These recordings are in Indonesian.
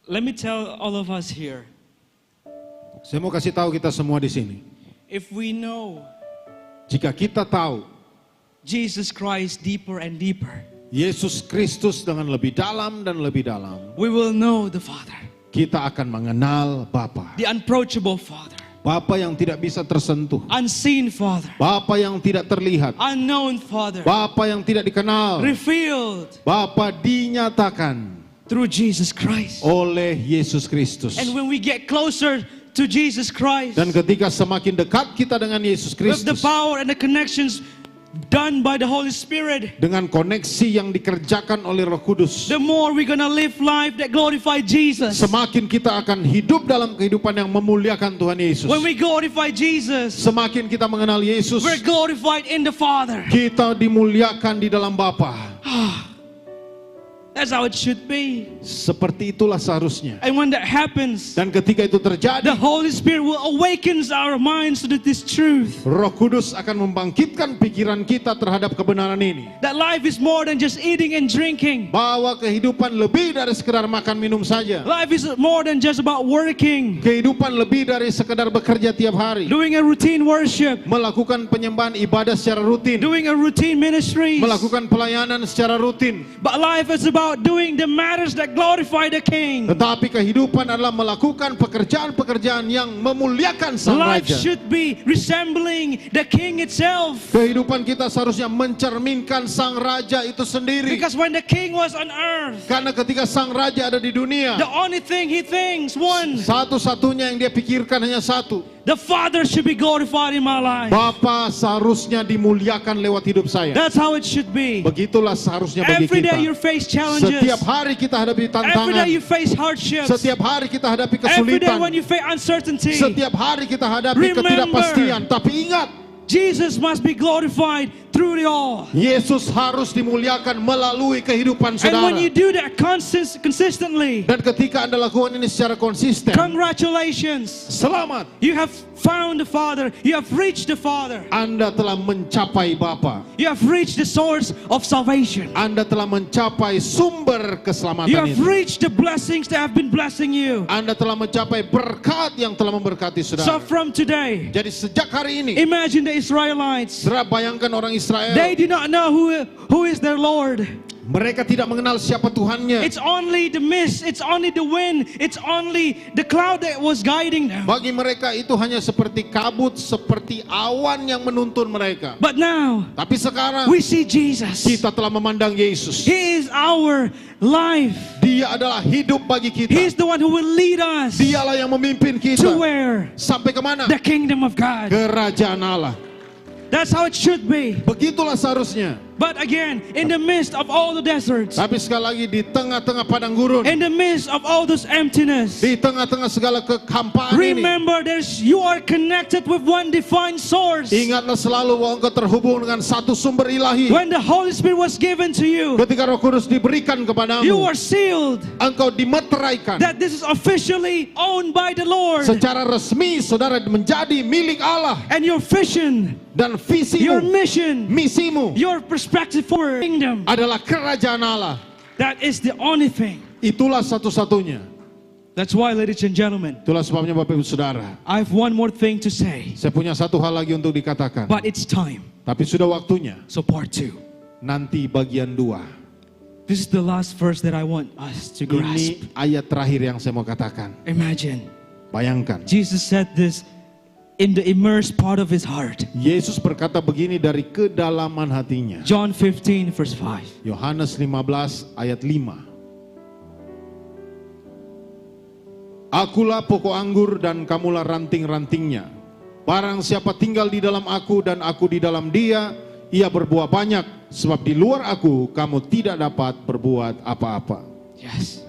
Let me tell all of us here. Saya mau kasih tahu kita semua di sini. If we know Jika kita tahu Jesus Christ deeper and deeper, Yesus Kristus dengan lebih dalam dan lebih dalam, we will know the Father, kita akan mengenal Bapa. the unapproachable Father, Bapa yang tidak bisa tersentuh. unseen Father, Bapa yang tidak terlihat. unknown Father, Bapa yang tidak dikenal. revealed Bapa dinyatakan through Jesus Christ. oleh Yesus Kristus. And when we get closer to Jesus Christ, Dan ketika semakin dekat kita dengan Yesus with the Kristus, power and the connections done by the Holy Spirit, dengan koneksi yang dikerjakan oleh Roh Kudus, the more we're gonna live life that glorify Jesus. semakin kita akan hidup dalam kehidupan yang memuliakan Tuhan Yesus. When we glorify Jesus, Semakin kita mengenal Yesus, we're glorified in the Father. kita dimuliakan di dalam Bapa. That's how it should be. Seperti itulah seharusnya. And when that happens, Dan ketika itu the terjadi, Holy Spirit will awaken our minds to this truth. Roh Kudus akan membangkitkan pikiran kita terhadap kebenaran ini. That life is more than just eating and drinking. Bahwa kehidupan lebih dari sekedar makan minum saja. Life is more than just about working, Kehidupan lebih dari sekedar bekerja tiap hari. doing a routine worship, Melakukan penyembahan ibadah secara rutin. doing a routine ministry. Melakukan pelayanan secara rutin. But life is about doing the matters that glorify the King. Tetapi kehidupan adalah melakukan pekerjaan-pekerjaan yang memuliakan Sang Life Raja. should be resembling the King itself. Kehidupan kita seharusnya mencerminkan Sang Raja itu sendiri. Because when the King was on earth, Karena ketika Sang Raja ada di dunia, the only thing he thinks, one, satu-satunya yang dia pikirkan hanya satu. the Father should be glorified in my life. Bapa seharusnya dimuliakan lewat hidup saya. That's how it should be. Begitulah seharusnya bagi Every day you kita. face challenges. Setiap hari kita hadapi Every tantangan. day you face hardships. Setiap hari kita hadapi Every day kesulitan. when you face uncertainty. Setiap hari kita hadapi Remember, ketidakpastian. Tapi ingat, Jesus must be glorified through it all. Yesus harus dimuliakan melalui kehidupan And when saudara. you do that consistently, Dan ketika Anda lakukan ini secara konsisten, congratulations. selamat. You have found the Father. You have reached the Father. Anda telah mencapai Bapa. You have reached the source of salvation. Anda telah mencapai sumber You keselamatan have itu. reached the blessings that have been blessing you. Anda telah mencapai berkat yang telah memberkati So saudara. from today, Jadi sejak hari ini, imagine the Israelites. saudara bayangkan orang Israel, They do not know who is their Lord. mereka tidak mengenal siapa Tuhannya. It's only the mist, it's only the wind, it's only the cloud that was guiding them. Bagi mereka itu hanya seperti kabut, seperti awan yang menuntun mereka. But now, Tapi sekarang we see Jesus. kita telah memandang Yesus. He is our life. Dia adalah hidup bagi kita. He is the one who will lead us Dialah yang memimpin to kita. where? Sampai kemana? The kingdom of God. Kerajaan Allah. That's how it should be. Begitulah seharusnya. But again, in the midst of all the deserts, Tapi sekali lagi di tengah-tengah padang gurun, in the midst of all this emptiness, di tengah-tengah segala kekampaan ini, remember you are connected with one divine source. ingatlah selalu bahwa engkau terhubung dengan satu sumber ilahi. When the Holy Spirit was given to you, Ketika Roh Kudus diberikan you kepadamu, are sealed. engkau dimeteraikan. That this is officially owned by the Lord. Secara resmi saudara menjadi milik Allah. And your vision, Dan your visimu, mission, misimu your perspective for kingdom, adalah kerajaan Allah. that is the only thing. Itulah satu-satunya. That's why, ladies and gentlemen, Itulah sebabnya Bapak Ibu Saudara, I have one more thing to say. saya punya satu hal lagi untuk dikatakan. But it's time. Tapi sudah waktunya. So part 2. Nanti bagian 2. This is the last verse that I want us to grasp. Ini ayat terakhir yang saya mau katakan. Imagine, Bayangkan. Jesus said this in the immersed part of his heart. Yesus berkata begini dari kedalaman hatinya. John 15 verse 5. Yohanes 15 ayat 5. Akulah pokok anggur dan kamulah ranting-rantingnya. Barang siapa tinggal di dalam aku dan aku di dalam dia, ia berbuah banyak. Sebab di luar aku kamu tidak dapat berbuat apa-apa. Yes.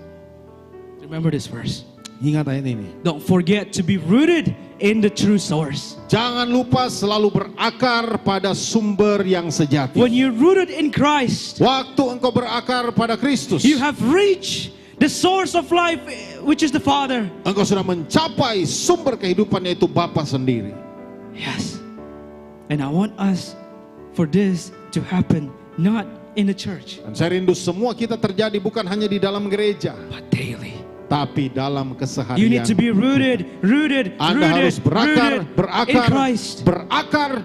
Remember this verse. Ingat ayat ini. Don't forget to be rooted in the true source. Jangan lupa selalu berakar pada sumber yang sejati. When you're rooted in Christ, Waktu engkau berakar pada Kristus, you have reached the source of life, which is the Father. engkau sudah mencapai sumber kehidupan, yaitu Bapa sendiri. Yes. And I want us for this to happen not in the church, Dan saya rindu semua kita terjadi bukan hanya di dalam gereja, but daily. tapi dalam You keseharian. need to be rooted Anda harus in berakar Christ.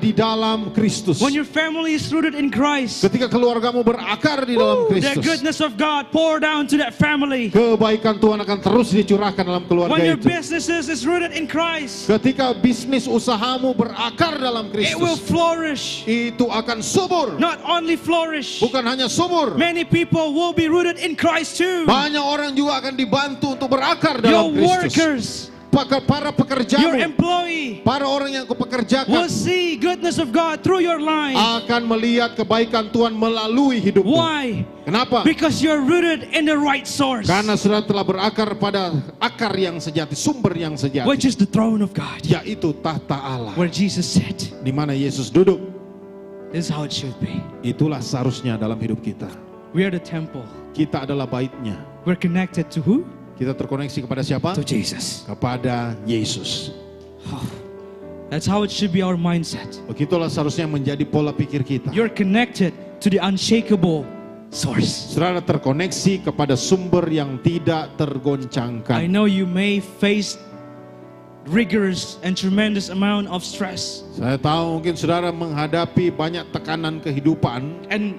di dalam Kristus. When your family is rooted in Christ, Ketika keluargamu berakar di dalam the Kristus, goodness of God pour down to that family. kebaikan Tuhan akan terus dicurahkan dalam keluarga When your itu. businesses is rooted in Christ, Ketika bisnis usahamu berakar dalam it will Kristus, flourish. itu akan subur. Not only flourish, Bukan hanya subur, many people will be rooted in Christ too. banyak orang juga akan dibantu untuk berakar Your dalam Kristus. workers, Para your pekerjamu, employee para orang yang kau will pekerjakan see goodness of God through your life. akan melihat kebaikan Tuhan melalui hidupmu. Why? Kenapa? Because you're rooted in the right source, Karena sudah telah berakar pada akar yang sejati, sumber yang sejati, which is the throne of God, yaitu tahta Allah, where Jesus sat. di mana Yesus duduk. This is how it should be. Itulah seharusnya dalam hidup kita. We are the temple. Kita adalah baitnya. We're connected to who? Kita terkoneksi kepada siapa? To Jesus. Kepada Yesus. That's how it should be our mindset. Begitulah seharusnya menjadi pola pikir kita. You're connected to the unshakable source. Saudara terkoneksi kepada sumber yang tidak I tergoncangkan. know you may face rigorous and tremendous amount of stress, Saya tahu mungkin saudara menghadapi banyak tekanan kehidupan, and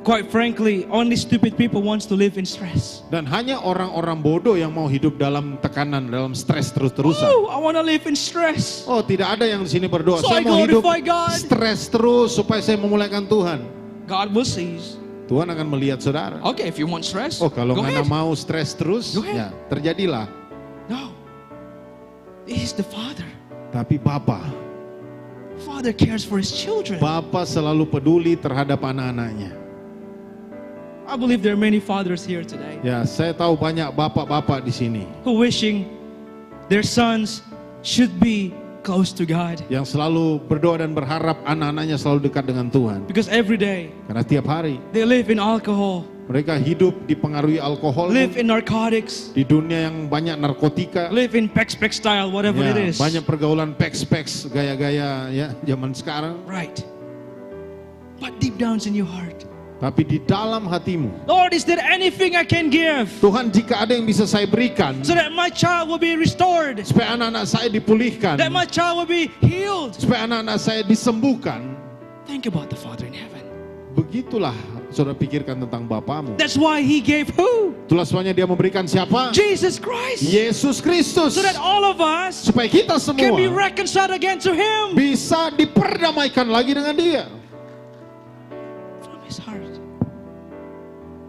quite frankly, only stupid people wants to live in stress. dan hanya orang-orang bodoh yang mau hidup dalam tekanan, dalam stres terus-terusan. Oh, I want to live in stress. Oh, tidak ada yang di sini berdoa. So Saya I mau hidup glorify God. stres terus supaya saya memuliakan Tuhan. God will seize. Tuhan akan melihat saudara. Okay, if you want stress, Oh, kalau go Anda ahead. mau stres terus, Go ahead. ya terjadilah. No, He's the Father. Tapi Bapa Father cares for His children. Bapa selalu peduli terhadap anak-anaknya. I believe there are many fathers here today Ya, saya tahu banyak bapak-bapak di sini who wishing their sons should be close to God, yang selalu berdoa dan berharap anak-anaknya selalu dekat dengan Tuhan. because every day Karena tiap hari they live in alcohol, mereka hidup dipengaruhi alkohol, live in narcotics, di dunia yang banyak narkotika, live in pex style, whatever ya, it is. banyak pergaulan peks-peks, gaya-gaya ya zaman sekarang. Right. But deep down in your heart, Tapi di dalam hatimu, Lord, is there anything I can give Tuhan, jika ada yang bisa saya berikan so that my child will be restored, supaya anak-anak saya dipulihkan, that my child will be healed? supaya anak-anak saya disembuhkan. Think about the Father in heaven. Begitulah saudara pikirkan tentang Bapamu. That's why He gave who? Itulah sebabnya dia memberikan siapa? Jesus Christ. Yesus Kristus. So that all of us Supaya kita can be semua reconciled again to Him bisa diperdamaikan lagi dengan dia. from His heart.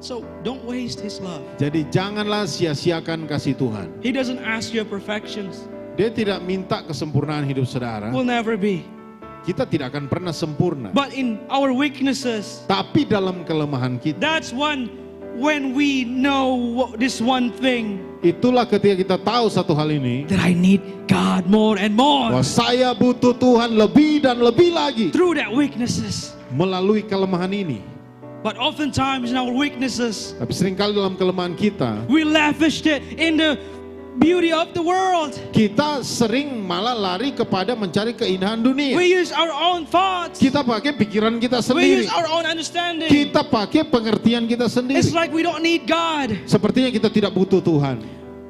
So don't waste His love. Jadi janganlah sia-siakan kasih Tuhan. He doesn't ask your perfections. Dia tidak minta kesempurnaan hidup saudara. Will never be. Kita tidak akan pernah sempurna. But in our weaknesses, Tapi dalam kelemahan kita, that's when we know this one thing, itulah ketika kita tahu satu hal ini, that I need God more and more. bahwa saya butuh Tuhan lebih dan lebih lagi Through that weaknesses. melalui kelemahan ini. But oftentimes in our weaknesses, Tapi seringkali dalam kelemahan kita, we lavished it in the beauty of the world. kita sering malah lari kepada mencari keindahan dunia. We use our own thoughts. Kita pakai pikiran kita We sendiri. use our own understanding. Kita pakai pengertian kita It's sendiri. like we don't need God. Sepertinya kita tidak butuh Tuhan.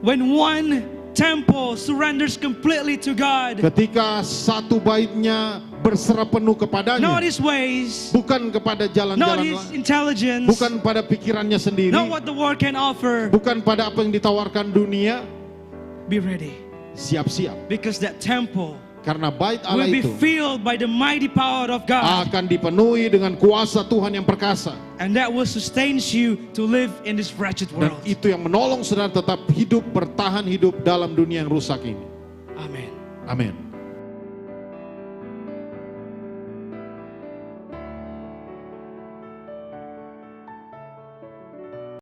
When one temple surrenders completely to God, Ketika satu baitnya berserah penuh not kepadanya, His ways, bukan kepada not jalan-jalan His lain, intelligence, bukan pada pikirannya sendiri, not what the world can offer. bukan pada apa yang ditawarkan dunia. Be ready, Siap-siap, because that temple karena bait will Allah be itu filled by the mighty power of God, akan dipenuhi dengan kuasa Tuhan yang perkasa. and that will sustain you to live in this wretched Dan world. itu yang menolong saudara tetap hidup, bertahan hidup dalam dunia yang rusak ini. Amen. Amin.